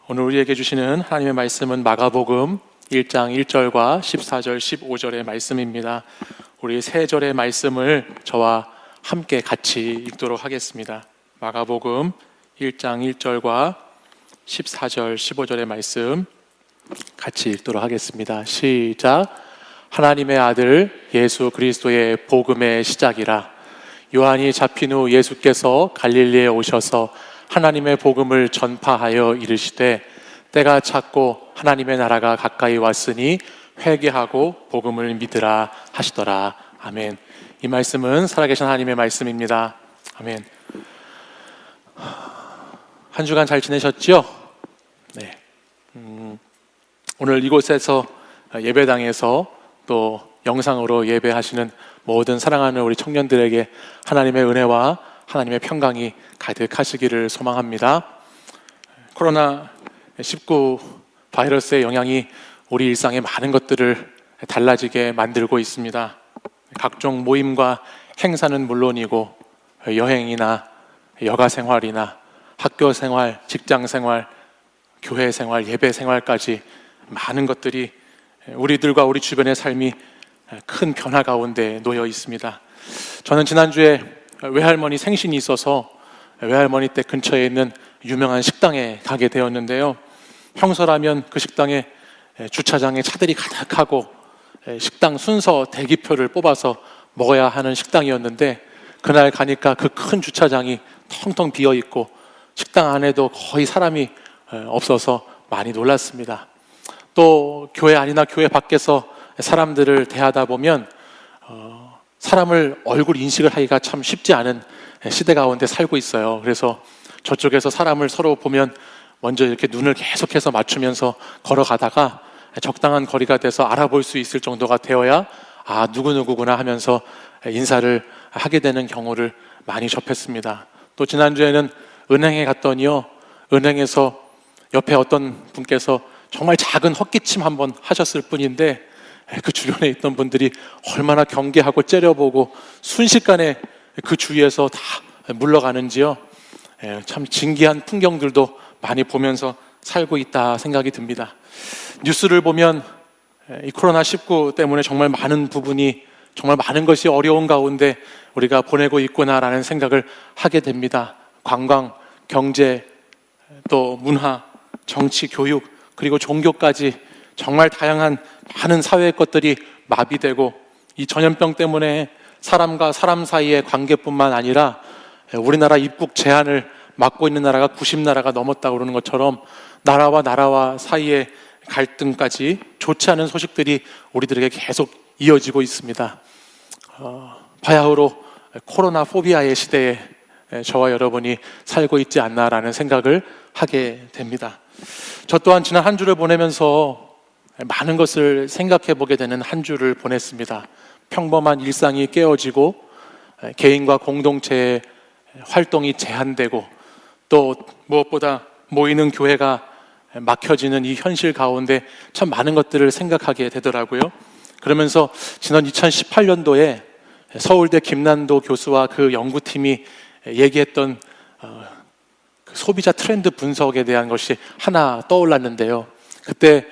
오늘 우리에게 주시는 하나님의 말씀은 마가복음 1장 1절과 14절, 15절의 말씀입니다. 우리 세 절의 말씀을 저와 함께 같이 읽도록 하겠습니다. 마가복음 1장 1절과 14절, 15절의 말씀 같이 읽도록 하겠습니다. 시작. 하나님의 아들 예수 그리스도의 복음의 시작이라. 요한이 잡힌 후 예수께서 갈릴리에 오셔서 하나님의 복음을 전파하여 이르시되 때가 찼고 하나님의 나라가 가까이 왔으니 회개하고 복음을 믿으라 하시더라. 아멘. 이 말씀은 살아계신 하나님의 말씀입니다. 아멘. 한 주간 잘 지내셨죠? 네. 오늘 이곳에서 예배당에서 또 영상으로 예배하시는 모든 사랑하는 우리 청년들에게 하나님의 은혜와 하나님의 평강이 가득하시기를 소망합니다. 코로나19 바이러스의 영향이 우리 일상의 많은 것들을 달라지게 만들고 있습니다. 각종 모임과 행사는 물론이고 여행이나 여가 생활이나 학교 생활, 직장 생활, 교회 생활, 예배 생활까지 많은 것들이 우리들과 우리 주변의 삶이 큰 변화 가운데 놓여 있습니다. 저는 지난주에 외할머니 생신이 있어서 외할머니 댁 근처에 있는 유명한 식당에 가게 되었는데요. 평소라면 그 식당에 주차장에 차들이 가득하고 식당 순서 대기표를 뽑아서 먹어야 하는 식당이었는데 그날 가니까 그 큰 주차장이 텅텅 비어 있고 식당 안에도 거의 사람이 없어서 많이 놀랐습니다. 또 교회 안이나 교회 밖에서 사람들을 대하다 보면 사람을 얼굴 인식을 하기가 참 쉽지 않은 시대 가운데 살고 있어요. 그래서 저쪽에서 사람을 서로 보면 먼저 이렇게 눈을 계속해서 맞추면서 걸어가다가 적당한 거리가 돼서 알아볼 수 있을 정도가 되어야 누구누구구나 하면서 인사를 하게 되는 경우를 많이 접했습니다. 또 지난주에는 은행에 갔더니요, 은행에서 옆에 어떤 분께서 정말 작은 헛기침 한번 하셨을 뿐인데 그 주변에 있던 분들이 얼마나 경계하고 째려보고 순식간에 그 주위에서 다 물러가는지요. 참 진기한 풍경들도 많이 보면서 살고 있다 생각이 듭니다. 뉴스를 보면 이 코로나19 때문에 정말 많은 부분이, 정말 많은 것이 어려운 가운데 우리가 보내고 있구나라는 생각을 하게 됩니다. 관광, 경제, 또 문화, 정치, 교육, 그리고 종교까지 정말 다양한 많은 사회의 것들이 마비되고 이 전염병 때문에 사람과 사람 사이의 관계뿐만 아니라 우리나라 입국 제한을 막고 있는 나라가 90나라가 넘었다고 그러는 것처럼 나라와 나라와 사이의 갈등까지 좋지 않은 소식들이 우리들에게 계속 이어지고 있습니다. 바야흐로 코로나 포비아의 시대에 저와 여러분이 살고 있지 않나라는 생각을 하게 됩니다. 저 또한 지난 한 주를 보내면서 많은 것을 생각해 보게 되는 한 주를 보냈습니다. 평범한 일상이 깨어지고 개인과 공동체의 활동이 제한되고 또 무엇보다 모이는 교회가 막혀지는 이 현실 가운데 참 많은 것들을 생각하게 되더라고요. 그러면서 지난 2018년도에 서울대 김난도 교수와 그 연구팀이 얘기했던 그 소비자 트렌드 분석에 대한 것이 하나 떠올랐는데요. 그때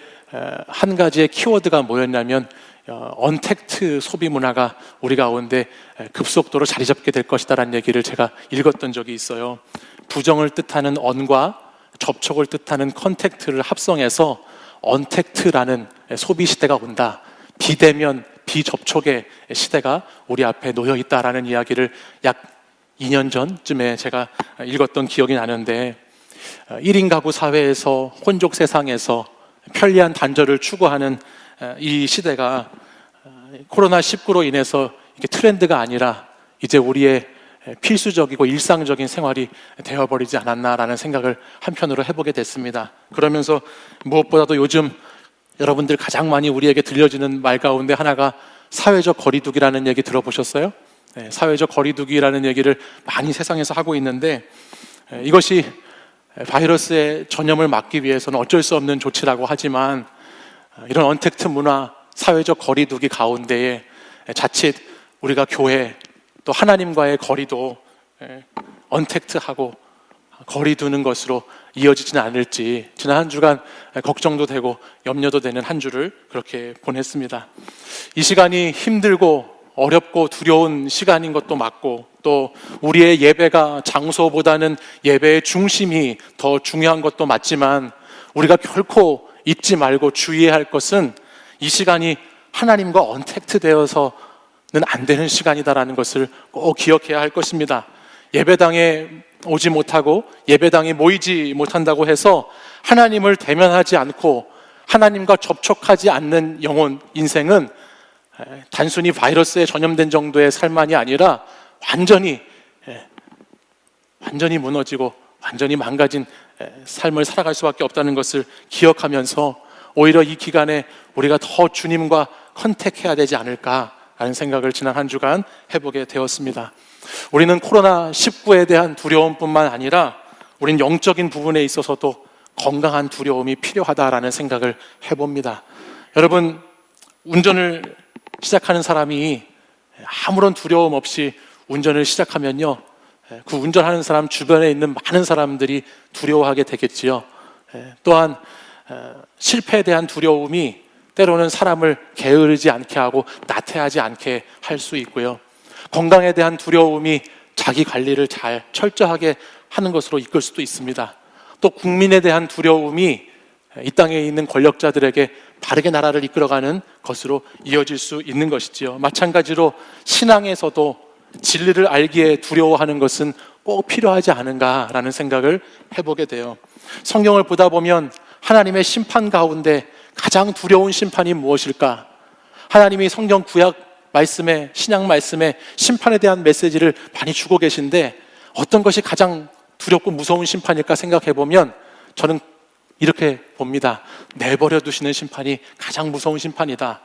한 가지의 키워드가 뭐였냐면 언택트 소비 문화가 우리 가운데 급속도로 자리 잡게 될 것이다라는 얘기를 제가 읽었던 적이 있어요. 부정을 뜻하는 언과 접촉을 뜻하는 컨택트를 합성해서 언택트라는 소비 시대가 온다. 비대면, 비접촉의 시대가 우리 앞에 놓여 있다라는 이야기를 약 2년 전쯤에 제가 읽었던 기억이 나는데 1인 가구 사회에서 혼족 세상에서 편리한 단절을 추구하는 이 시대가 코로나19로 인해서 이게 트렌드가 아니라 이제 우리의 필수적이고 일상적인 생활이 되어버리지 않았나라는 생각을 한편으로 해보게 됐습니다. 그러면서 무엇보다도 요즘 여러분들 가장 많이 우리에게 들려지는 말 가운데 하나가 사회적 거리두기라는 얘기 들어보셨어요? 네, 사회적 거리두기라는 얘기를 많이 세상에서 하고 있는데 이것이 바이러스의 전염을 막기 위해서는 어쩔 수 없는 조치라고 하지만 이런 언택트 문화, 사회적 거리두기 가운데에 자칫 우리가 교회 또 하나님과의 거리도 언택트하고 거리 두는 것으로 이어지지는 않을지 지난 한 주간 걱정도 되고 염려도 되는 한 주를 그렇게 보냈습니다. 이 시간이 힘들고 어렵고 두려운 시간인 것도 맞고, 또 우리의 예배가 장소보다는 예배의 중심이 더 중요한 것도 맞지만, 우리가 결코 잊지 말고 주의해야 할 것은 이 시간이 하나님과 언택트 되어서는 안 되는 시간이다라는 것을 꼭 기억해야 할 것입니다. 예배당에 오지 못하고 예배당에 모이지 못한다고 해서 하나님을 대면하지 않고 하나님과 접촉하지 않는 영혼 인생은 단순히 바이러스에 전염된 정도의 삶만이 아니라 완전히 무너지고 완전히 망가진 삶을 살아갈 수밖에 없다는 것을 기억하면서 오히려 이 기간에 우리가 더 주님과 컨택해야 되지 않을까라는 생각을 지난 한 주간 해보게 되었습니다. 우리는 코로나19에 대한 두려움뿐만 아니라 우린 영적인 부분에 있어서도 건강한 두려움이 필요하다라는 생각을 해봅니다. 여러분, 운전을 시작하는 사람이 아무런 두려움 없이 운전을 시작하면요, 그 운전하는 사람 주변에 있는 많은 사람들이 두려워하게 되겠지요. 또한 실패에 대한 두려움이 때로는 사람을 게으르지 않게 하고 나태하지 않게 할 수 있고요. 건강에 대한 두려움이 자기 관리를 잘 철저하게 하는 것으로 이끌 수도 있습니다. 또 국민에 대한 두려움이 이 땅에 있는 권력자들에게 바르게 나라를 이끌어가는 것으로 이어질 수 있는 것이지요. 마찬가지로 신앙에서도 진리를 알기에 두려워하는 것은 꼭 필요하지 않은가라는 생각을 해보게 돼요. 성경을 보다 보면 하나님의 심판 가운데 가장 두려운 심판이 무엇일까? 하나님이 성경 구약 말씀에, 신약 말씀에 심판에 대한 메시지를 많이 주고 계신데 어떤 것이 가장 두렵고 무서운 심판일까 생각해 보면 저는 이렇게 봅니다. 내버려 두시는 심판이 가장 무서운 심판이다.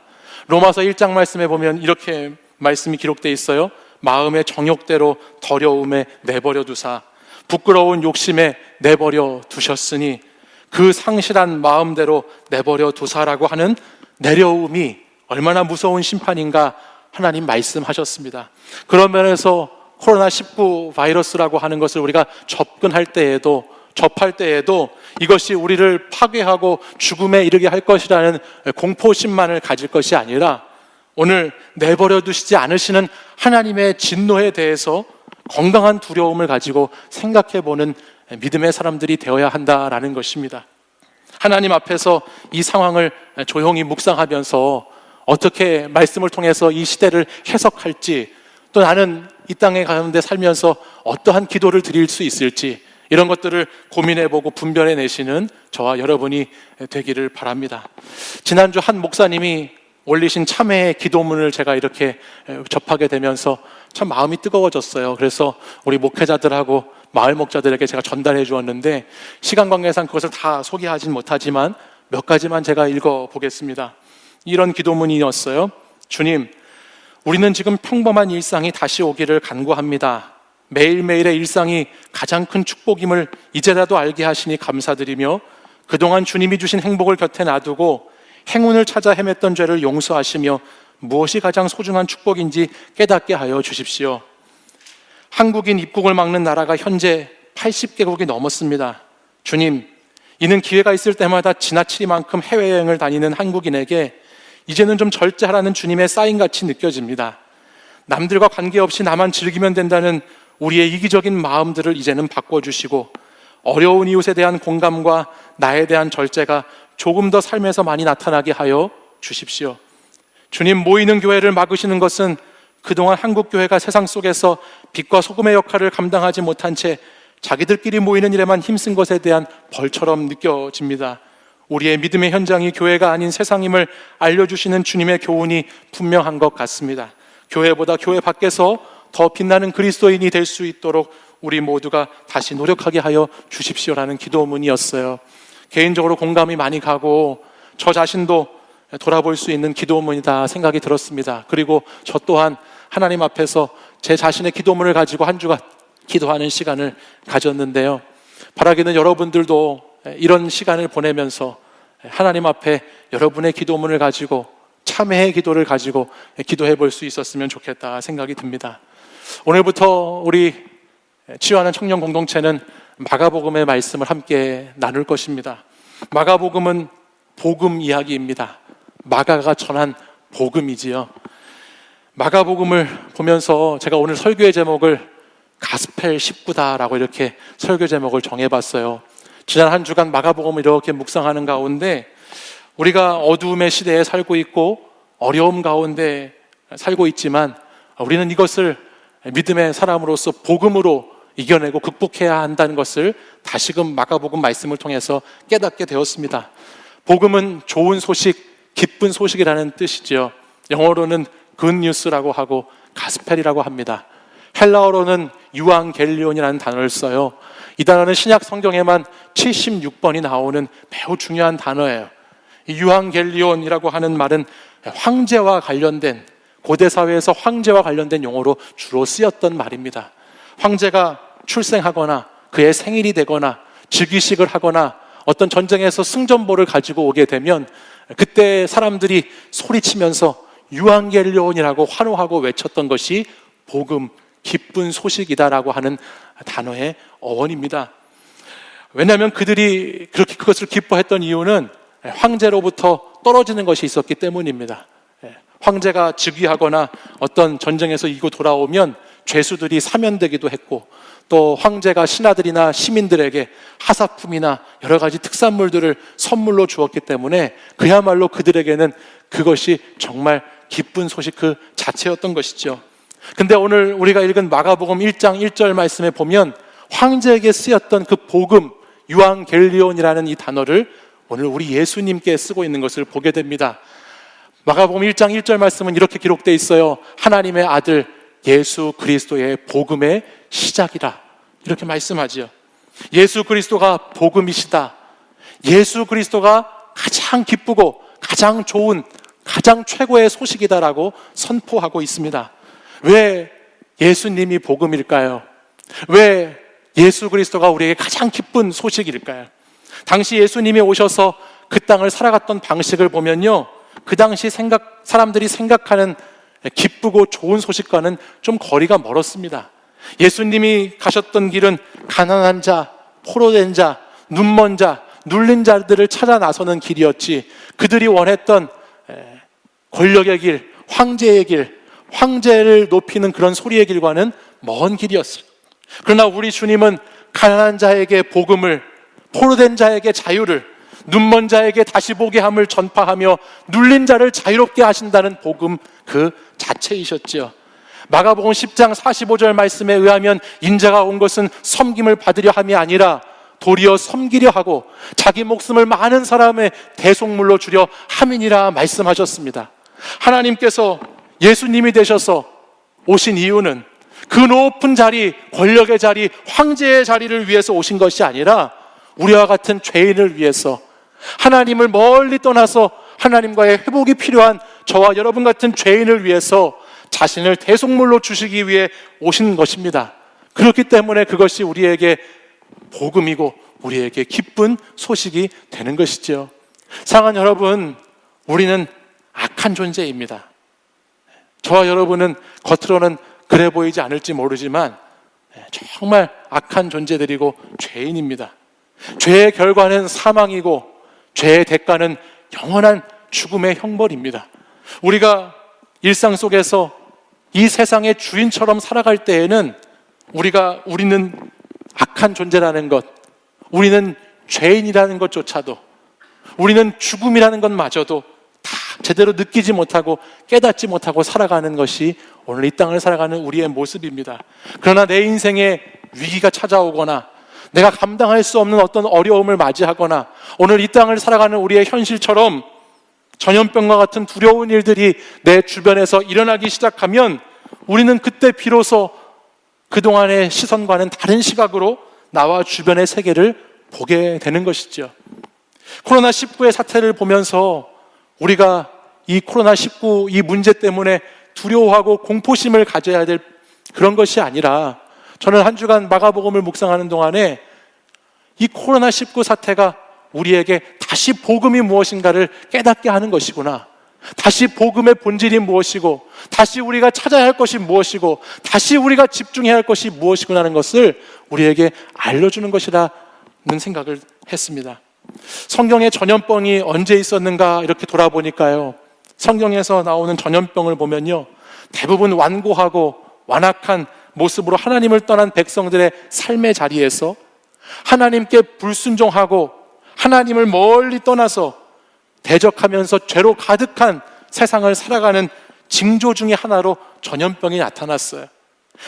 로마서 1장 말씀에 보면 이렇게 말씀이 기록되어 있어요. 마음의 정욕대로 더러움에 내버려 두사 부끄러운 욕심에 내버려 두셨으니 그 상실한 마음대로 내버려 두사라고 하는 내려움이 얼마나 무서운 심판인가 하나님 말씀하셨습니다. 그런 면에서 코로나19 바이러스라고 하는 것을 우리가 접할 때에도 이것이 우리를 파괴하고 죽음에 이르게 할 것이라는 공포심만을 가질 것이 아니라 오늘 내버려 두시지 않으시는 하나님의 진노에 대해서 건강한 두려움을 가지고 생각해 보는 믿음의 사람들이 되어야 한다라는 것입니다. 하나님 앞에서 이 상황을 조용히 묵상하면서 어떻게 말씀을 통해서 이 시대를 해석할지, 또 나는 이 땅에 가운데 살면서 어떠한 기도를 드릴 수 있을지, 이런 것들을 고민해보고 분별해내시는 저와 여러분이 되기를 바랍니다. 지난주 한 목사님이 올리신 참회의 기도문을 제가 이렇게 접하게 되면서 참 마음이 뜨거워졌어요. 그래서 우리 목회자들하고 마을 목자들에게 제가 전달해 주었는데 시간 관계상 그것을 다 소개하진 못하지만 몇 가지만 제가 읽어보겠습니다. 이런 기도문이었어요. 주님, 우리는 지금 평범한 일상이 다시 오기를 간구합니다. 매일매일의 일상이 가장 큰 축복임을 이제라도 알게 하시니 감사드리며 그동안 주님이 주신 행복을 곁에 놔두고 행운을 찾아 헤맸던 죄를 용서하시며 무엇이 가장 소중한 축복인지 깨닫게 하여 주십시오. 한국인 입국을 막는 나라가 현재 80개국이 넘었습니다. 주님, 이는 기회가 있을 때마다 지나치리만큼 해외여행을 다니는 한국인에게 이제는 좀 절제하라는 주님의 사인같이 느껴집니다. 남들과 관계없이 나만 즐기면 된다는 우리의 이기적인 마음들을 이제는 바꿔주시고 어려운 이웃에 대한 공감과 나에 대한 절제가 조금 더 삶에서 많이 나타나게 하여 주십시오. 주님, 모이는 교회를 막으시는 것은 그동안 한국교회가 세상 속에서 빛과 소금의 역할을 감당하지 못한 채 자기들끼리 모이는 일에만 힘쓴 것에 대한 벌처럼 느껴집니다. 우리의 믿음의 현장이 교회가 아닌 세상임을 알려주시는 주님의 교훈이 분명한 것 같습니다. 교회보다 교회 밖에서 더 빛나는 그리스도인이 될 수 있도록 우리 모두가 다시 노력하게 하여 주십시오라는 기도문이었어요. 개인적으로 공감이 많이 가고 저 자신도 돌아볼 수 있는 기도문이다 생각이 들었습니다. 그리고 저 또한 하나님 앞에서 제 자신의 기도문을 가지고 한 주간 기도하는 시간을 가졌는데요. 바라기는 여러분들도 이런 시간을 보내면서 하나님 앞에 여러분의 기도문을 가지고 참회의 기도를 가지고 기도해 볼 수 있었으면 좋겠다 생각이 듭니다. 오늘부터 우리 치유하는 청년 공동체는 마가복음의 말씀을 함께 나눌 것입니다. 마가복음은 복음 이야기입니다. 마가가 전한 복음이지요. 마가복음을 보면서 제가 오늘 설교의 제목을 가스펠 19다라고 이렇게 설교 제목을 정해봤어요. 지난 한 주간 마가복음을 이렇게 묵상하는 가운데 우리가 어두움의 시대에 살고 있고 어려움 가운데 살고 있지만 우리는 이것을 믿음의 사람으로서 복음으로 이겨내고 극복해야 한다는 것을 다시금 마가복음 말씀을 통해서 깨닫게 되었습니다. 복음은 좋은 소식, 기쁜 소식이라는 뜻이죠. 영어로는 굿뉴스라고 하고 가스펠이라고 합니다. 헬라어로는 유앙겔리온이라는 단어를 써요. 이 단어는 신약 성경에만 76번이 나오는 매우 중요한 단어예요. 이 유앙겔리온이라고 하는 말은 황제와 관련된, 고대 사회에서 황제와 관련된 용어로 주로 쓰였던 말입니다. 황제가 출생하거나 그의 생일이 되거나 즉위식을 하거나 어떤 전쟁에서 승전보를 가지고 오게 되면 그때 사람들이 소리치면서 유앙겔리온이라고 환호하고 외쳤던 것이 복음, 기쁜 소식이다라고 하는 단어의 어원입니다. 왜냐하면 그들이 그렇게 그것을 기뻐했던 이유는 황제로부터 떨어지는 것이 있었기 때문입니다. 황제가 즉위하거나 어떤 전쟁에서 이기고 돌아오면 죄수들이 사면되기도 했고, 또 황제가 신하들이나 시민들에게 하사품이나 여러 가지 특산물들을 선물로 주었기 때문에 그야말로 그들에게는 그것이 정말 기쁜 소식 그 자체였던 것이죠. 근데 오늘 우리가 읽은 마가복음 1장 1절 말씀에 보면 황제에게 쓰였던 그 복음, 유앙겔리온이라는 이 단어를 오늘 우리 예수님께 쓰고 있는 것을 보게 됩니다. 마가복음 1장 1절 말씀은 이렇게 기록되어 있어요. 하나님의 아들 예수 그리스도의 복음의 시작이라, 이렇게 말씀하지요. 예수 그리스도가 복음이시다. 예수 그리스도가 가장 기쁘고 가장 좋은, 가장 최고의 소식이다라고 선포하고 있습니다. 왜 예수님이 복음일까요? 왜 예수 그리스도가 우리에게 가장 기쁜 소식일까요? 당시 예수님이 오셔서 그 땅을 살아갔던 방식을 보면요, 그 당시 사람들이 생각하는 기쁘고 좋은 소식과는 좀 거리가 멀었습니다. 예수님이 가셨던 길은 가난한 자, 포로된 자, 눈먼 자, 눌린 자들을 찾아 나서는 길이었지, 그들이 원했던 권력의 길, 황제의 길, 황제를 높이는 그런 소리의 길과는 먼 길이었어요. 그러나 우리 주님은 가난한 자에게 복음을, 포로된 자에게 자유를, 눈먼 자에게 다시 보게 함을 전파하며 눌린 자를 자유롭게 하신다는 복음 그 자체이셨지요. 마가복음 10장 45절 말씀에 의하면 인자가 온 것은 섬김을 받으려 함이 아니라 도리어 섬기려 하고 자기 목숨을 많은 사람의 대속물로 주려 함이니라 말씀하셨습니다. 하나님께서 예수님이 되셔서 오신 이유는 그 높은 자리, 권력의 자리, 황제의 자리를 위해서 오신 것이 아니라 우리와 같은 죄인을 위해서, 하나님을 멀리 떠나서 하나님과의 회복이 필요한 저와 여러분 같은 죄인을 위해서 자신을 대속물로 주시기 위해 오신 것입니다. 그렇기 때문에 그것이 우리에게 복음이고 우리에게 기쁜 소식이 되는 것이죠. 사랑하는 여러분, 우리는 악한 존재입니다. 저와 여러분은 겉으로는 그래 보이지 않을지 모르지만 정말 악한 존재들이고 죄인입니다. 죄의 결과는 사망이고 죄의 대가는 영원한 죽음의 형벌입니다. 우리가 일상 속에서 이 세상의 주인처럼 살아갈 때에는 우리는 악한 존재라는 것, 우리는 죄인이라는 것조차도, 우리는 죽음이라는 것마저도 다 제대로 느끼지 못하고 깨닫지 못하고 살아가는 것이 오늘 이 땅을 살아가는 우리의 모습입니다. 그러나 내 인생에 위기가 찾아오거나 내가 감당할 수 없는 어떤 어려움을 맞이하거나 오늘 이 땅을 살아가는 우리의 현실처럼 전염병과 같은 두려운 일들이 내 주변에서 일어나기 시작하면 우리는 그때 비로소 그동안의 시선과는 다른 시각으로 나와 주변의 세계를 보게 되는 것이죠. 코로나19의 사태를 보면서 우리가 이 코로나19 이 문제 때문에 두려워하고 공포심을 가져야 될 그런 것이 아니라, 저는 한 주간 마가복음을 묵상하는 동안에 이 코로나19 사태가 우리에게 다시 복음이 무엇인가를 깨닫게 하는 것이구나, 다시 복음의 본질이 무엇이고 다시 우리가 찾아야 할 것이 무엇이고 다시 우리가 집중해야 할 것이 무엇이구나 하는 것을 우리에게 알려주는 것이라는 생각을 했습니다. 성경에 전염병이 언제 있었는가 이렇게 돌아보니까요, 성경에서 나오는 전염병을 보면요, 대부분 완고하고 완악한 모습으로 하나님을 떠난 백성들의 삶의 자리에서 하나님께 불순종하고 하나님을 멀리 떠나서 대적하면서 죄로 가득한 세상을 살아가는 징조 중에 하나로 전염병이 나타났어요.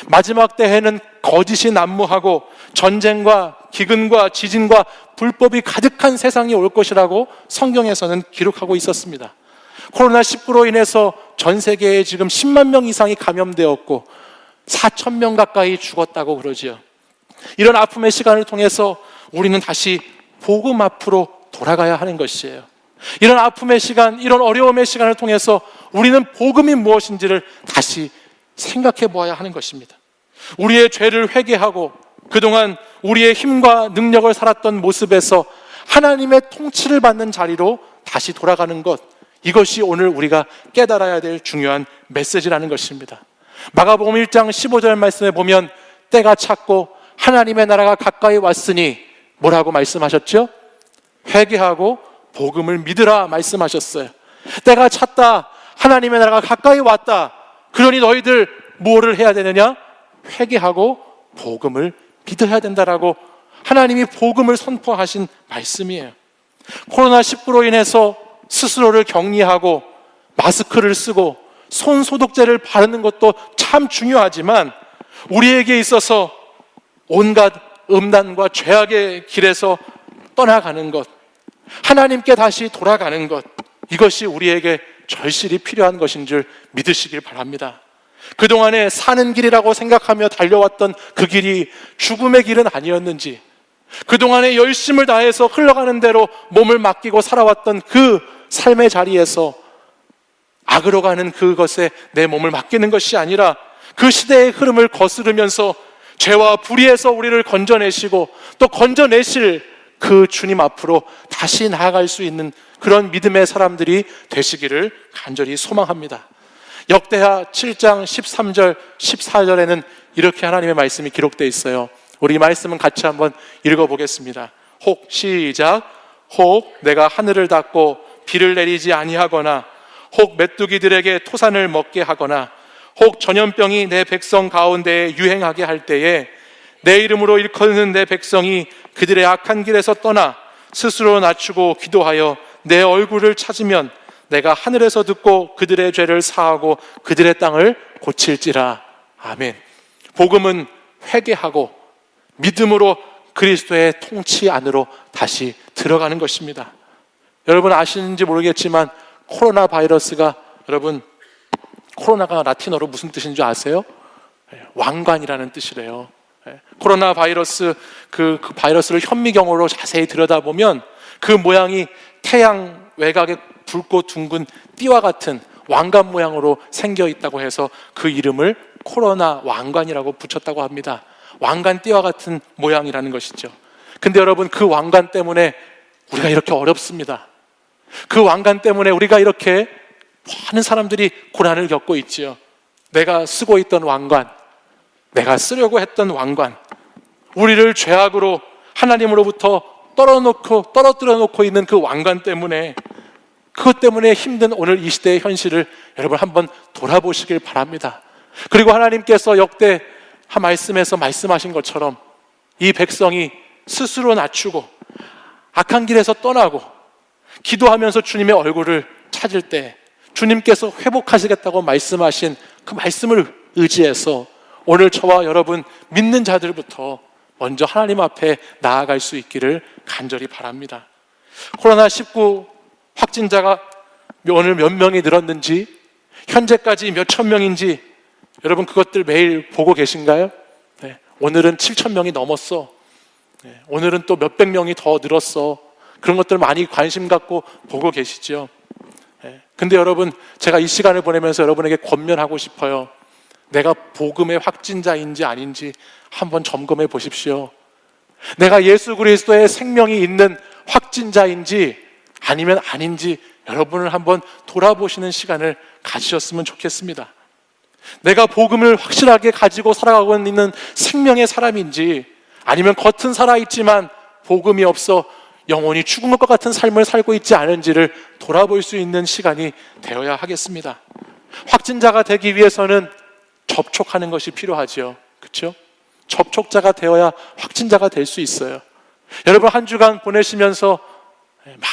마지막 때에는 거짓이 난무하고 전쟁과 기근과 지진과 불법이 가득한 세상이 올 것이라고 성경에서는 기록하고 있었습니다. 코로나19로 인해서 전 세계에 지금 10만 명 이상이 감염되었고 4천 명 가까이 죽었다고 그러지요. 이런 아픔의 시간을 통해서 우리는 다시 복음 앞으로 돌아가야 하는 것이에요. 이런 아픔의 시간, 이런 어려움의 시간을 통해서 우리는 복음이 무엇인지를 다시 생각해 보아야 하는 것입니다. 우리의 죄를 회개하고 그동안 우리의 힘과 능력을 살았던 모습에서 하나님의 통치를 받는 자리로 다시 돌아가는 것, 이것이 오늘 우리가 깨달아야 될 중요한 메시지라는 것입니다. 마가복음 1장 15절 말씀에 보면 때가 찼고 하나님의 나라가 가까이 왔으니 뭐라고 말씀하셨죠? 회개하고 복음을 믿으라 말씀하셨어요. 때가 찼다, 하나님의 나라가 가까이 왔다, 그러니 너희들 뭐를 해야 되느냐? 회개하고 복음을 믿어야 된다라고 하나님이 복음을 선포하신 말씀이에요. 코로나19로 인해서 스스로를 격리하고 마스크를 쓰고 손 소독제를 바르는 것도 참 중요하지만 우리에게 있어서 온갖 음란과 죄악의 길에서 떠나가는 것, 하나님께 다시 돌아가는 것, 이것이 우리에게 절실히 필요한 것인 줄 믿으시길 바랍니다. 그동안에 사는 길이라고 생각하며 달려왔던 그 길이 죽음의 길은 아니었는지, 그동안에 열심을 다해서 흘러가는 대로 몸을 맡기고 살아왔던 그 삶의 자리에서 악으로 가는 그것에 내 몸을 맡기는 것이 아니라 그 시대의 흐름을 거스르면서 죄와 불의에서 우리를 건져내시고 또 건져내실 그 주님 앞으로 다시 나아갈 수 있는 그런 믿음의 사람들이 되시기를 간절히 소망합니다. 역대하 7장 13절 14절에는 이렇게 하나님의 말씀이 기록되어 있어요. 우리 이 말씀은 같이 한번 읽어보겠습니다. 혹 시작. 혹 내가 하늘을 닫고 비를 내리지 아니하거나 혹 메뚜기들에게 토산을 먹게 하거나 혹 전염병이 내 백성 가운데에 유행하게 할 때에 내 이름으로 일컫는 내 백성이 그들의 악한 길에서 떠나 스스로 낮추고 기도하여 내 얼굴을 찾으면 내가 하늘에서 듣고 그들의 죄를 사하고 그들의 땅을 고칠지라. 아멘. 복음은 회개하고 믿음으로 그리스도의 통치 안으로 다시 들어가는 것입니다. 여러분 아시는지 모르겠지만 코로나 바이러스가, 여러분 코로나가 라틴어로 무슨 뜻인 줄 아세요? 왕관이라는 뜻이래요. 코로나 바이러스, 그 바이러스를 현미경으로 자세히 들여다보면 그 모양이 태양 외곽에 붉고 둥근 띠와 같은 왕관 모양으로 생겨 있다고 해서 그 이름을 코로나 왕관이라고 붙였다고 합니다. 왕관 띠와 같은 모양이라는 것이죠. 근데 여러분 그 왕관 때문에 우리가 이렇게 어렵습니다. 그 왕관 때문에 우리가 이렇게 많은 사람들이 고난을 겪고 있지요. 내가 쓰고 있던 왕관, 내가 쓰려고 했던 왕관, 우리를 죄악으로 하나님으로부터 떨어뜨려 놓고 있는 그 왕관 때문에, 그것 때문에 힘든 오늘 이 시대의 현실을 여러분 한번 돌아보시길 바랍니다. 그리고 하나님께서 역대 한 말씀에서 말씀하신 것처럼 이 백성이 스스로 낮추고 악한 길에서 떠나고 기도하면서 주님의 얼굴을 찾을 때 주님께서 회복하시겠다고 말씀하신 그 말씀을 의지해서 오늘 저와 여러분 믿는 자들부터 먼저 하나님 앞에 나아갈 수 있기를 간절히 바랍니다. 코로나19 확진자가 오늘 몇 명이 늘었는지, 현재까지 몇 천 명인지 여러분 그것들 매일 보고 계신가요? 네, 오늘은 7천 명이 넘었어. 네, 오늘은 또 몇백 명이 더 늘었어. 그런 것들 많이 관심 갖고 보고 계시죠. 네, 근데 여러분 제가 이 시간을 보내면서 여러분에게 권면하고 싶어요. 내가 복음의 확진자인지 아닌지 한번 점검해 보십시오. 내가 예수 그리스도의 생명이 있는 확진자인지 아니면 아닌지 여러분을 한번 돌아보시는 시간을 가지셨으면 좋겠습니다. 내가 복음을 확실하게 가지고 살아가고 있는 생명의 사람인지 아니면 겉은 살아있지만 복음이 없어 영혼이 죽은 것과 같은 삶을 살고 있지 않은지를 돌아볼 수 있는 시간이 되어야 하겠습니다. 확진자가 되기 위해서는 접촉하는 것이 필요하지요. 그렇죠? 접촉자가 되어야 확진자가 될 수 있어요. 여러분, 한 주간 보내시면서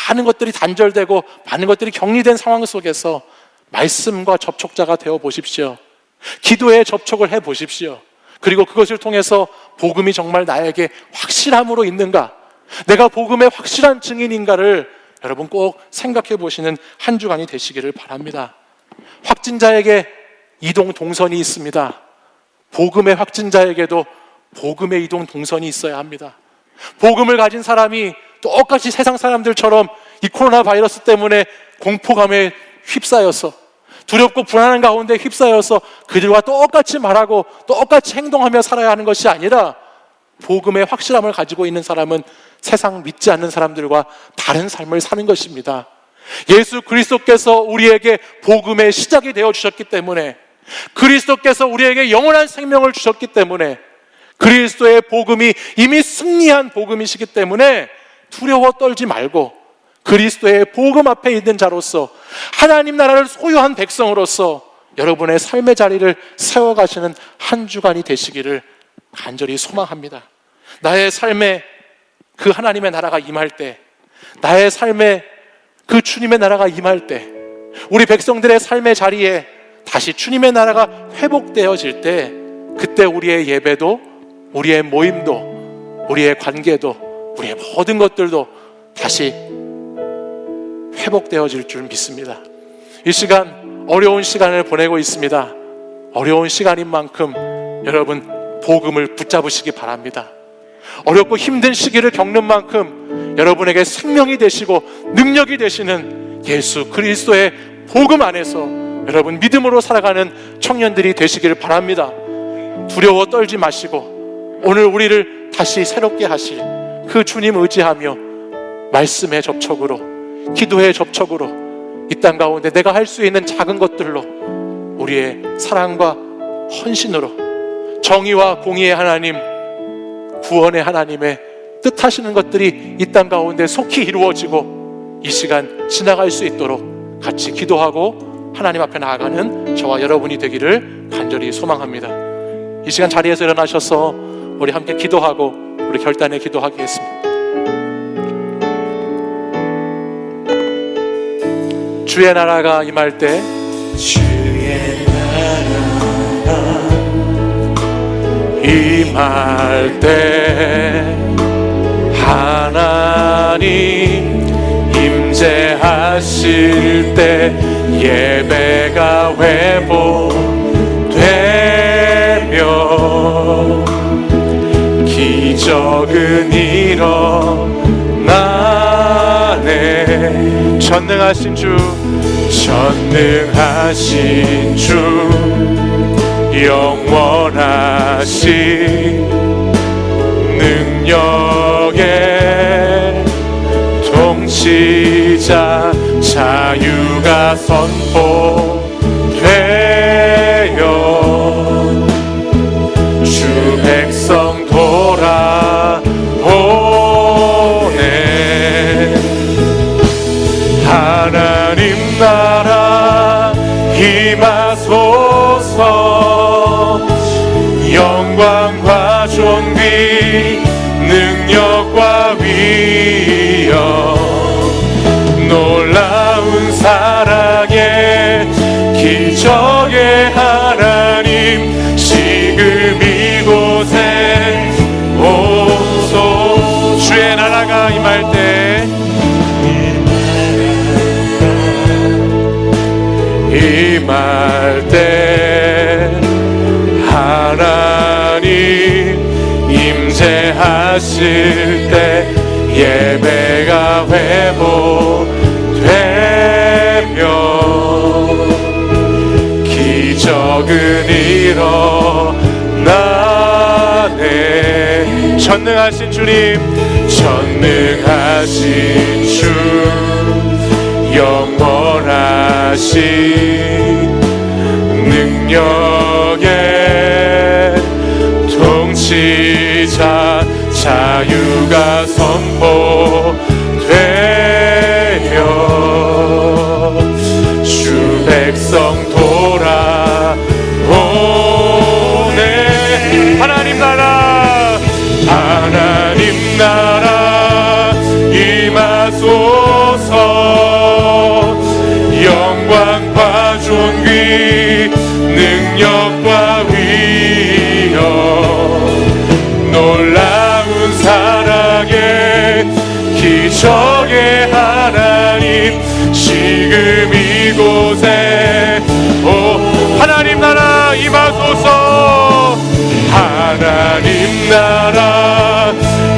많은 것들이 단절되고 많은 것들이 격리된 상황 속에서 말씀과 접촉자가 되어 보십시오. 기도에 접촉을 해 보십시오. 그리고 그것을 통해서 복음이 정말 나에게 확실함으로 있는가, 내가 복음의 확실한 증인인가를 여러분 꼭 생각해 보시는 한 주간이 되시기를 바랍니다. 확진자에게 이동 동선이 있습니다. 복음의 확진자에게도 복음의 이동 동선이 있어야 합니다. 복음을 가진 사람이 똑같이 세상 사람들처럼 이 코로나 바이러스 때문에 공포감에 휩싸여서 두렵고 불안한 가운데 휩싸여서 그들과 똑같이 말하고 똑같이 행동하며 살아야 하는 것이 아니라, 복음의 확실함을 가지고 있는 사람은 세상 믿지 않는 사람들과 다른 삶을 사는 것입니다. 예수 그리스도께서 우리에게 복음의 시작이 되어 주셨기 때문에, 그리스도께서 우리에게 영원한 생명을 주셨기 때문에, 그리스도의 복음이 이미 승리한 복음이시기 때문에 두려워 떨지 말고 그리스도의 복음 앞에 있는 자로서, 하나님 나라를 소유한 백성으로서 여러분의 삶의 자리를 세워가시는 한 주간이 되시기를 간절히 소망합니다. 나의 삶에 그 하나님의 나라가 임할 때, 나의 삶에 그 주님의 나라가 임할 때, 우리 백성들의 삶의 자리에 다시 주님의 나라가 회복되어질 때, 그때 우리의 예배도, 우리의 모임도, 우리의 관계도, 우리의 모든 것들도 다시 회복되어질 줄 믿습니다. 이 시간 어려운 시간을 보내고 있습니다. 어려운 시간인 만큼 여러분 복음을 붙잡으시기 바랍니다. 어렵고 힘든 시기를 겪는 만큼 여러분에게 생명이 되시고 능력이 되시는 예수 그리스도의 복음 안에서 여러분 믿음으로 살아가는 청년들이 되시기를 바랍니다. 두려워 떨지 마시고 오늘 우리를 다시 새롭게 하실 그 주님 의지하며 말씀의 접촉으로, 기도의 접촉으로, 이 땅 가운데 내가 할 수 있는 작은 것들로 우리의 사랑과 헌신으로 정의와 공의의 하나님, 구원의 하나님의 뜻하시는 것들이 이 땅 가운데 속히 이루어지고 이 시간 지나갈 수 있도록 같이 기도하고 하나님 앞에 나아가는 저와 여러분이 되기를 간절히 소망합니다. 이 시간 자리에서 일어나셔서 우리 함께 기도하고 우리 결단에 기도하겠습니다. 주의 나라가 임할 때, 주의 나라가 임할 때 하나님 임재하실 때 예배가 회복되며 기적은 일어나네. 전능하신 주, 전능하신 주, 영원하신 능력의 통치자, 자유가 선포되어 주 백성 돌아오네. 하나님 나라 임하소서. 영광과 존귀 능력과 위엄 놀라운 사랑의 기적의 하나님 지금 이곳에 오소. 주의 나라가 임할 때, 임할 때 하나님 임재하실 때 예배가 회복되며 기적은 일어나네. 전능하신 주님, 전능하신 주, 영원하신 능력의 통치자, 자유가 선포되며 주 백성 돌아오네. 하나님 나라, 하나님 나라 임하소서. 영광과 존귀 능력과 위엄 놀라운 사랑의 기적의 하나님 지금 이곳에 하나님 나라 임하소서. 하나님 나라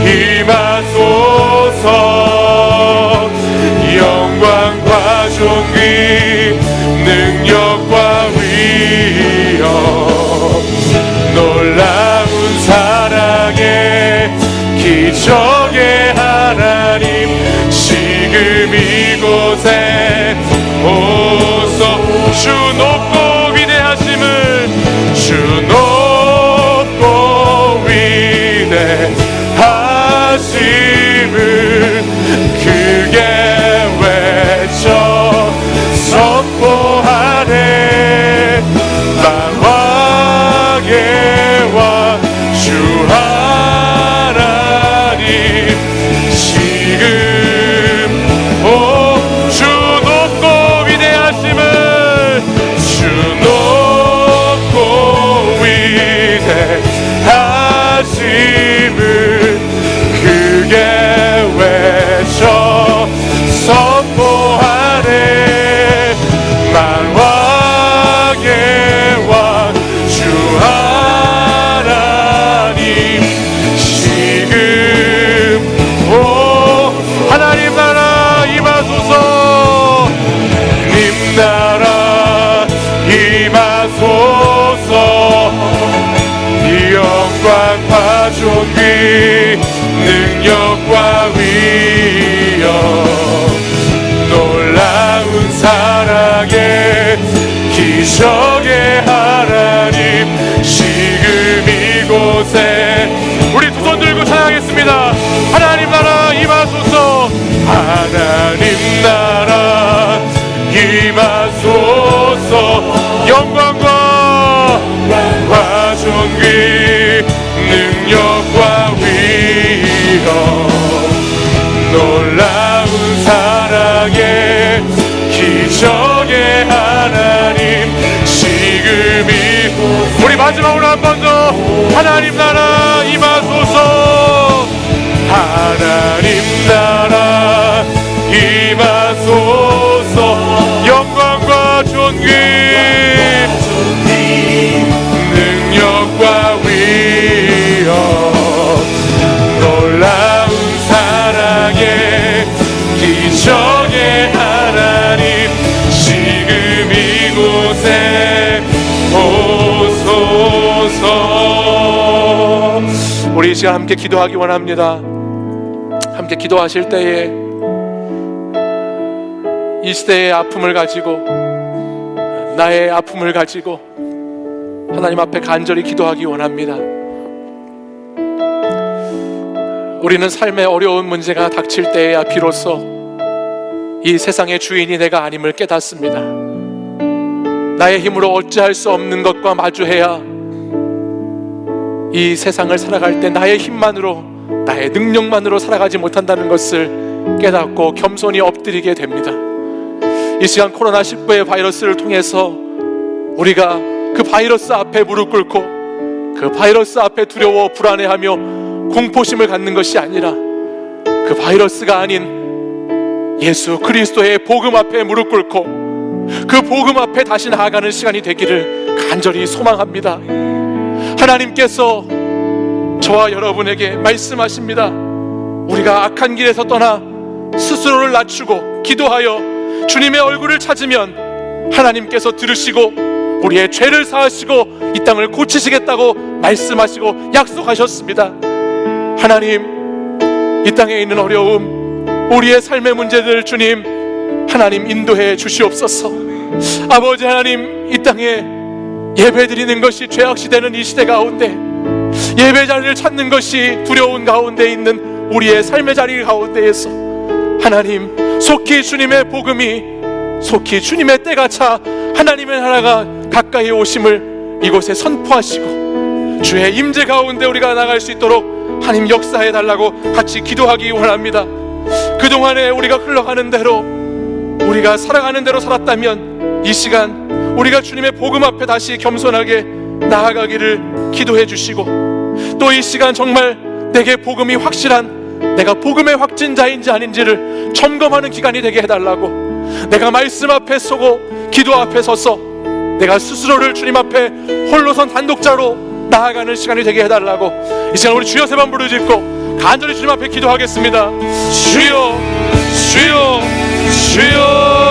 임하소서. 영광과 존귀 능력과 위엄 놀라운 사랑의 기적의 하나님 지금 이곳에 오소. 주 높고 위대하심을, 주 높고 위대하심을 크게 외쳐 선포하네. 만왕의 왕 주 하나님 지금 주 높고 위대하심을, 주 높고 위대하심을 크게 외쳐 선포하네. 만왕의 왕 주 하나님 지금 하나님 나라 임하소서. 님 나라 임하소서. 영광과 존귀 능력과 위엄 놀라운 사랑의 기적의 하나님 지금 이곳에 우리 두 손 들고 찬양하겠습니다. 하나님 나라 임하소서. 하나님 나라 임하소서. 영광과 존귀 능력과 위엄 놀라운 사랑의 기적의 하나님 지금 이곳. 우리 마지막으로 한 번 더 하나님 나라 임하소서. 하나님 나라 임하소서. 영광과 존귀 능력과 위엄 놀라운 사랑의 기적의 하나님 지금 이곳에 오소서. 우리 이 시간 함께 기도하기 원합니다. 함께 기도하실 때에 이 시대의 아픔을 가지고, 나의 아픔을 가지고 하나님 앞에 간절히 기도하기 원합니다. 우리는 삶의 어려운 문제가 닥칠 때에야 비로소 이 세상의 주인이 내가 아님을 깨닫습니다. 나의 힘으로 어찌할 수 없는 것과 마주해야 이 세상을 살아갈 때 나의 힘만으로, 나의 능력만으로 살아가지 못한다는 것을 깨닫고 겸손히 엎드리게 됩니다. 이 시간 코로나19의 바이러스를 통해서 우리가 그 바이러스 앞에 무릎 꿇고 그 바이러스 앞에 두려워 불안해하며 공포심을 갖는 것이 아니라 그 바이러스가 아닌 예수 그리스도의 복음 앞에 무릎 꿇고 그 복음 앞에 다시 나아가는 시간이 되기를 간절히 소망합니다. 하나님께서 저와 여러분에게 말씀하십니다. 우리가 악한 길에서 떠나 스스로를 낮추고 기도하여 주님의 얼굴을 찾으면 하나님께서 들으시고 우리의 죄를 사하시고 이 땅을 고치시겠다고 말씀하시고 약속하셨습니다. 하나님, 이 땅에 있는 어려움, 우리의 삶의 문제들 주님 하나님 인도해 주시옵소서. 아버지 하나님, 이 땅에 예배드리는 것이 죄악시되는 이 시대 가운데 예배 자리를 찾는 것이 두려운 가운데 있는 우리의 삶의 자리 가운데에서 하나님, 속히 주님의 복음이, 속히 주님의 때가 차 하나님의 나라가 가까이 오심을 이곳에 선포하시고 주의 임재 가운데 우리가 나갈 수 있도록 하나님 역사해 달라고 같이 기도하기 원합니다. 그동안에 우리가 흘러가는 대로, 우리가 살아가는 대로 살았다면 이 시간 우리가 주님의 복음 앞에 다시 겸손하게 나아가기를 기도해 주시고, 또 이 시간 정말 내게 복음이 확실한, 내가 복음의 확진자인지 아닌지를 점검하는 기간이 되게 해달라고, 내가 말씀 앞에 서고 기도 앞에 서서 내가 스스로를 주님 앞에 홀로선 단독자로 나아가는 시간이 되게 해달라고, 이 시간 우리 주여 세 번 부르짖고 간절히 주님 앞에 기도하겠습니다. 주여, 주여, 주여.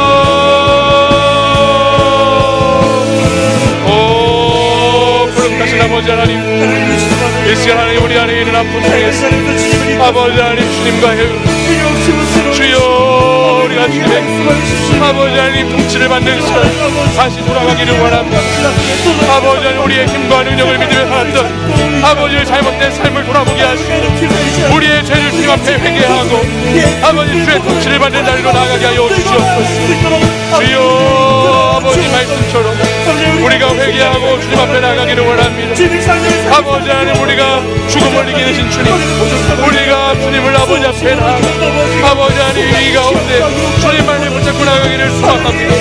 아버지 하나님, 이 시간 하나님 우리 안에 있는 아픔 중에서 아버지 하나님 주님과 해요. 주여, 우리가 주님의 아버지 하나님 통치를 받는 시간 다시 돌아가기를 원합니다. 아버지 하나님 우리의 힘과 능력을 믿으며 살았던 아버지의 잘못된 삶을 돌아보게 하시고 우리의 죄를 주님 앞에 회개하고 아버지 주의 통치를 받는 자리로 나아가게 하여 주시옵소서. 주여, 아버지 말씀처럼 우리가 회개하고 주님 앞에 나가기를 원합니다. 아버지 하나님, 우리가 죽음을 이기신 주님, 우리가 주님을 아버지 앞에 나가 아버지 하나님 이 가운데 주님만을 붙잡고 나가기를 소망합니다.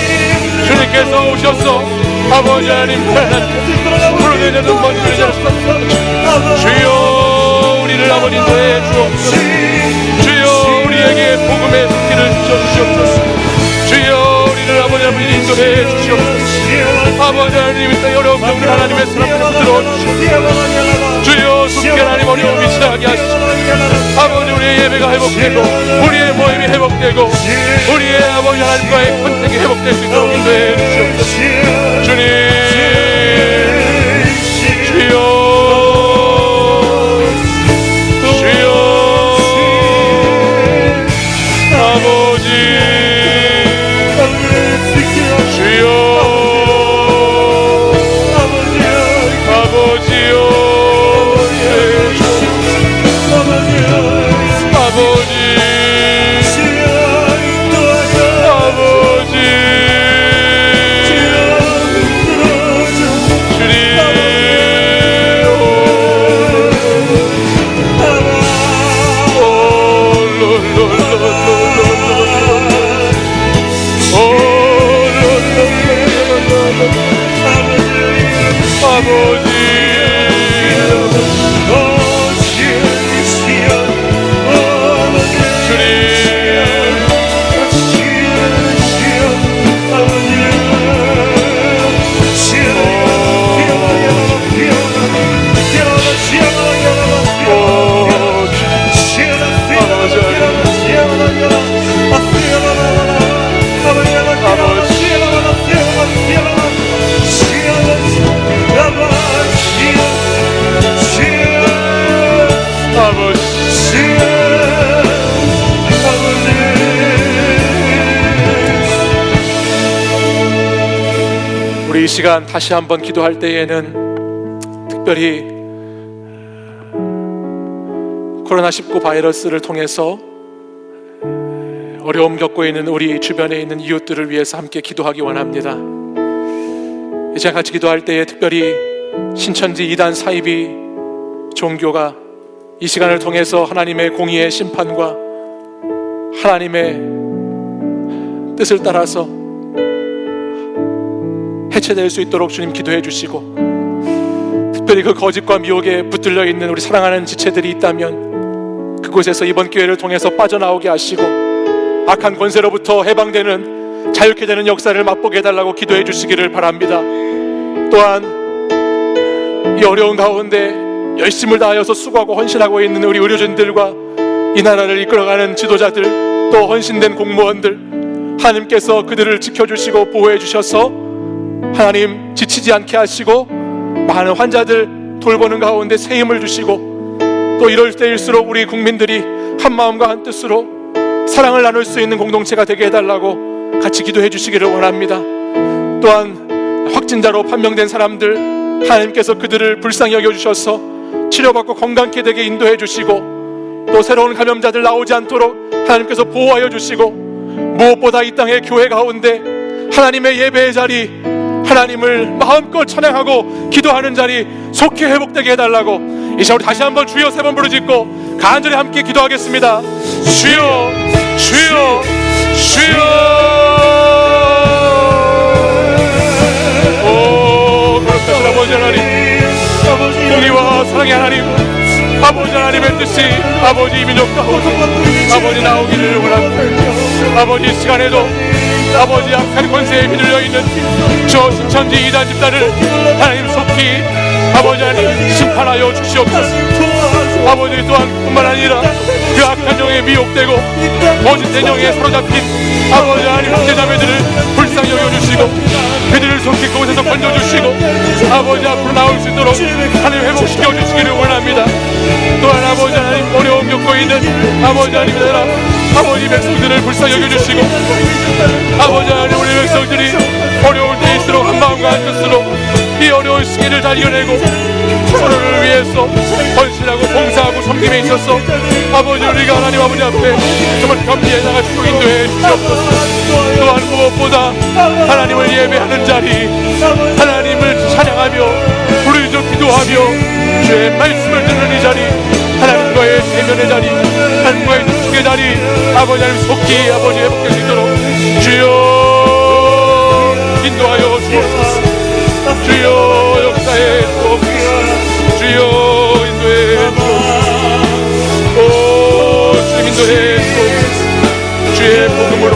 주님께서 오셔서 아버지 하나님 부르짖는 번들을 잡으소서. 주여, 우리를 아버지 인도해 주옵소서. 주여, 우리에게 복음의 길을 주시옵소서. 주여, 우리를 아버지 하나님 인도해 주시옵소서. 아버지 하나님, 이 어려운 병들 하나님의 사랑으로 들어주시옵소서. 주여, 숙변 하나님 어려움이 지나게 하시고 아버지 우리의 예배가 회복되고 우리의 모임이 회복되고 우리의 아버지 하나님과의 컨택이 회복될 수 있도록 인도해 주시옵소서. 주님, 주여, 우리 이 시간 다시 한번 기도할 때에는 특별히 코로나19 바이러스를 통해서 어려움 겪고 있는 우리 주변에 있는 이웃들을 위해서 함께 기도하기 원합니다. 이 시간 같이 기도할 때에 특별히 신천지 이단 사이비 종교가 이 시간을 통해서 하나님의 공의의 심판과 하나님의 뜻을 따라서 해체될 수 있도록 주님 기도해 주시고, 특별히 그 거짓과 미혹에 붙들려 있는 우리 사랑하는 지체들이 있다면 그곳에서 이번 기회를 통해서 빠져나오게 하시고 악한 권세로부터 해방되는 자유케 되는 역사를 맛보게 해달라고 기도해 주시기를 바랍니다. 또한 이 어려운 가운데 열심을 다하여서 수고하고 헌신하고 있는 우리 의료진들과 이 나라를 이끌어가는 지도자들, 또 헌신된 공무원들, 하나님께서 그들을 지켜주시고 보호해 주셔서 하나님 지치지 않게 하시고 많은 환자들 돌보는 가운데 새 힘을 주시고, 또 이럴 때일수록 우리 국민들이 한 마음과 한 뜻으로 사랑을 나눌 수 있는 공동체가 되게 해달라고 같이 기도해 주시기를 원합니다. 또한 확진자로 판명된 사람들, 하나님께서 그들을 불쌍히 여겨주셔서 치료받고 건강케 되게 인도해 주시고, 또 새로운 감염자들 나오지 않도록 하나님께서 보호하여 주시고, 무엇보다 이 땅의 교회 가운데 하나님의 예배의 자리, 하나님을 마음껏 찬양하고 기도하는 자리 속히 회복되게 해달라고 이 시간 우리 다시 한번 주여 3번 부르짖고 간절히 함께 기도하겠습니다. 주여, 주여, 주여. 오, 거룩하신 아버지 하나님, 공의와 사랑의 하나님, 아버지 하나님의 뜻이 아버지 이 민족 가운데 아버지 나오기를 원합니다. 아버지 이 시간에도 아버지 악한 권세에 휘둘려 있는 저 신천지 이단 집단을 하나님 속히 아버지 하나님 심판하여 주시옵소서. 아버지 또한 뿐만 아니라 그 악한 영에 미혹되고 거짓된 영에 사로잡힌 아버지 하나님 형제자매들을 불쌍히 여겨주시고 그들을 속히 그곳에서 건져주시고 아버지 앞으로 나올 수 있도록 하나님 회복시켜 주시기를 원합니다. 또한 아버지 하나님 어려움 겪고 있는 아버지 하나님 나라 아버지 백성들을 불쌍히 여겨주시고 아버지 하나님 우리 백성들이 어려울 때일수록 한마음과 한뜻으로 이 어려운 시기를 잘 이겨내고 서로를 위해서 헌신하고 봉사하고 섬김에 있어서 아버지 우리가 하나님 아버지 앞에 정말 겸비해 나가시고 인도해 주시옵소서. 또한 무엇보다 하나님을 예배하는 자리, 하나님을 찬양하며 부르짖어 기도하며 주의 말씀을 듣는 이 자리, 하나님과의 대면의 자리, 하나님과의 접촉의 자리 아버지 하나님 속히 아버지 회복될 수 있도록 주여 인도하여 주옵소서. 주여 역사에 주옵소서. 주여 인도해 주옵소서. 오 주님 인도해 주옵소서. 주의 복음으로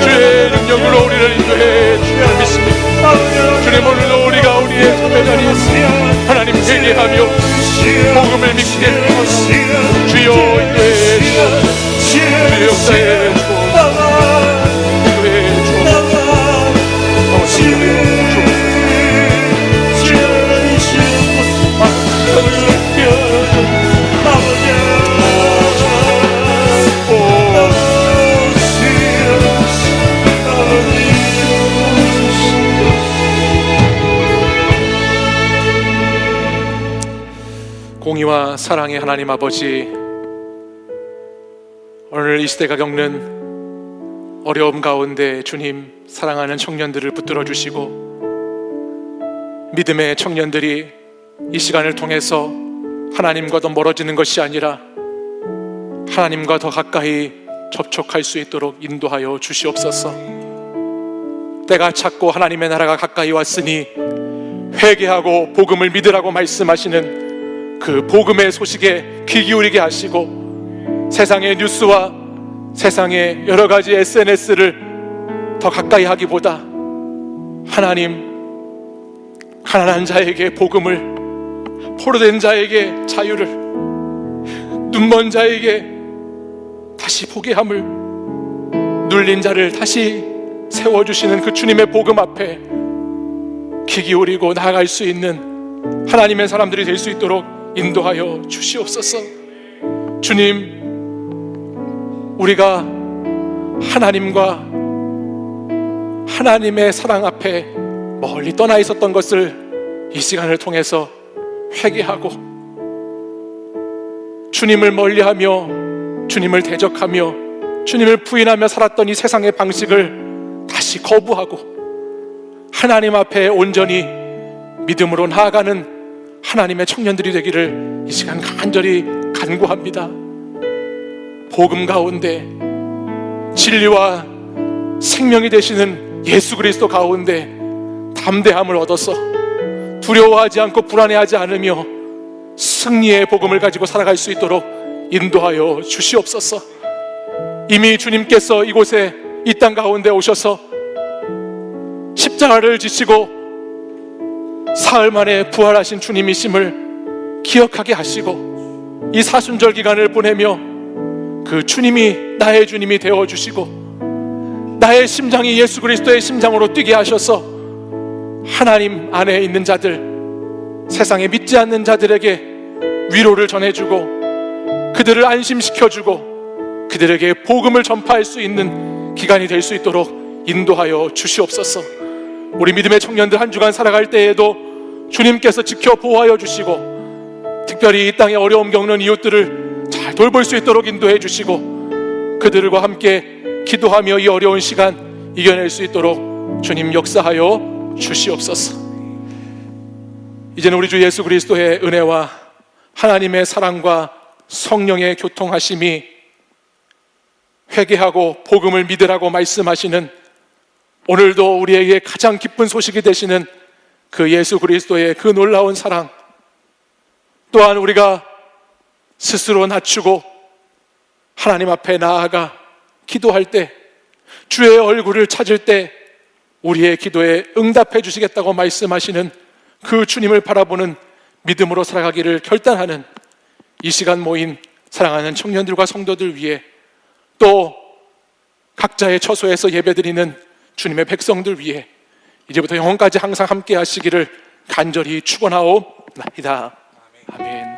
주의 능력으로 우리를 인도해 주님을 믿습니다. 주님 오늘도 우리가 우리의 참회 자리에서 하나님 회개하며 복음을 믿게 하소서. 주여 인도해 주옵소서. 주의 역사에 주옵소서. 인도해 주옵소서. 공의와 사랑의 하나님 아버지, 오늘 이 시대가 겪는 어려움 가운데 주님 사랑하는 청년들을 붙들어 주시고 믿음의 청년들이 이 시간을 통해서 하나님과 더 멀어지는 것이 아니라 하나님과 더 가까이 접촉할 수 있도록 인도하여 주시옵소서. 때가 찼고 하나님의 나라가 가까이 왔으니 회개하고 복음을 믿으라고 말씀하시는 그 복음의 소식에 귀 기울이게 하시고 세상의 뉴스와 세상의 여러 가지 SNS를 더 가까이 하기보다 하나님, 가난한 자에게 복음을, 포로된 자에게 자유를, 눈먼 자에게 다시 보게 함을, 눌린 자를 다시 세워주시는 그 주님의 복음 앞에 귀 기울이고 나아갈 수 있는 하나님의 사람들이 될 수 있도록 인도하여 주시옵소서. 주님, 우리가 하나님과 하나님의 사랑 앞에 멀리 떠나 있었던 것을 이 시간을 통해서 회개하고 주님을 멀리하며 주님을 대적하며 주님을 부인하며 살았던 이 세상의 방식을 다시 거부하고 하나님 앞에 온전히 믿음으로 나아가는 하나님의 청년들이 되기를 이 시간 간절히 간구합니다. 복음 가운데 진리와 생명이 되시는 예수 그리스도 가운데 담대함을 얻어서 두려워하지 않고 불안해하지 않으며 승리의 복음을 가지고 살아갈 수 있도록 인도하여 주시옵소서. 이미 주님께서 이곳에 이 땅 가운데 오셔서 십자가를 지시고 사흘 만에 부활하신 주님이심을 기억하게 하시고 이 사순절 기간을 보내며 그 주님이 나의 주님이 되어주시고 나의 심장이 예수 그리스도의 심장으로 뛰게 하셔서 하나님 안에 있는 자들, 세상에 믿지 않는 자들에게 위로를 전해주고 그들을 안심시켜주고 그들에게 복음을 전파할 수 있는 기간이 될 수 있도록 인도하여 주시옵소서. 우리 믿음의 청년들 한 주간 살아갈 때에도 주님께서 지켜 보호하여 주시고 특별히 이 땅에 어려움 겪는 이웃들을 잘 돌볼 수 있도록 인도해 주시고 그들과 함께 기도하며 이 어려운 시간 이겨낼 수 있도록 주님 역사하여 주시옵소서. 이제는 우리 주 예수 그리스도의 은혜와 하나님의 사랑과 성령의 교통하심이 회개하고 복음을 믿으라고 말씀하시는 오늘도 우리에게 가장 기쁜 소식이 되시는 그 예수 그리스도의 그 놀라운 사랑, 또한 우리가 스스로 낮추고 하나님 앞에 나아가 기도할 때, 주의 얼굴을 찾을 때 우리의 기도에 응답해 주시겠다고 말씀하시는 그 주님을 바라보는 믿음으로 살아가기를 결단하는 이 시간 모인 사랑하는 청년들과 성도들 위해, 또 각자의 처소에서 예배드리는 주님의 백성들 위해 이제부터 영원까지 항상 함께 하시기를 간절히 축원하옵나이다. 아멘.